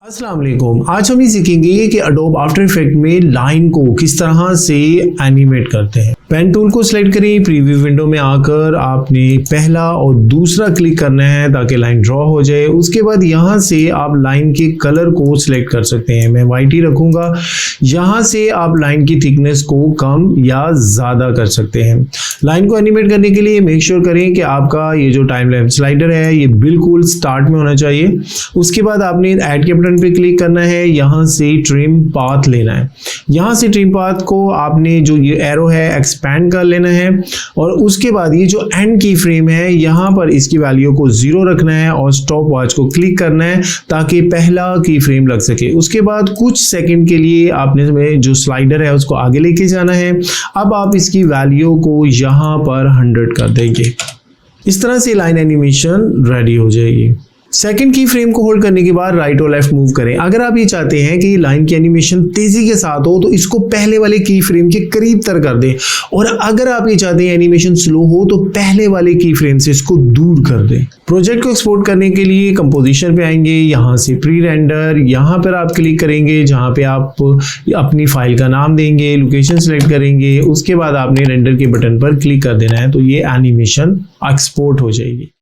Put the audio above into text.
अस्सलाम वालेकुम। आज हम ये सीखेंगे कि अडोब आफ्टर इफेक्ट में लाइन को किस तरह से एनिमेट करते हैं। पेन टूल को सिलेक्ट करें, प्रीव्यू विंडो में आकर आपने पहला और दूसरा क्लिक करना है ताकि लाइन ड्रॉ हो जाए। उसके बाद यहाँ से आप लाइन के कलर को सिलेक्ट कर सकते हैं। मैं वाइट ही रखूंगा। यहाँ से आप लाइन की थिकनेस को कम या ज़्यादा कर सकते हैं। लाइन को एनिमेट करने के लिए मेक श्योर करें कि आपका ये जो टाइम लैप्स स्लाइडर है ये बिल्कुल स्टार्ट में होना चाहिए। उसके बाद आपने ऐड के बटन पे क्लिक करना है, यहाँ से ट्रिम पाथ लेना है। यहाँ से ट्रिम पाथ को आपने जो ये एरो है एक्सपैंड कर लेना है और उसके बाद ये जो एंड की फ्रेम है यहाँ पर इसकी वैल्यू को 0 रखना है और स्टॉप वॉच को क्लिक करना है ताकि पहला की फ्रेम लग सके। उसके बाद कुछ सेकंड के लिए आपने जो स्लाइडर है उसको आगे लेके जाना है। अब आप इसकी वैल्यू को यहाँ पर 100 कर देंगे। इस तरह से लाइन एनिमेशन रेडी हो जाएगी। सेकंड की फ्रेम को होल्ड करने के बाद राइट और लेफ्ट मूव करें। अगर आप ये चाहते हैं कि लाइन की एनिमेशन तेजी के साथ हो तो इसको पहले वाले की फ्रेम के करीब तर कर दें, और अगर आप ये चाहते हैं एनिमेशन स्लो हो तो पहले वाले की फ्रेम से इसको दूर कर दें। प्रोजेक्ट को एक्सपोर्ट करने के लिए कंपोजिशन पे आएंगे, यहाँ से प्री रेंडर, यहाँ पर आप क्लिक करेंगे जहाँ पे आप अपनी फाइल का नाम देंगे, लोकेशन सेलेक्ट करेंगे। उसके बाद आपने रेंडर के बटन पर क्लिक कर देना है तो ये एनिमेशन एक्सपोर्ट हो जाएगी।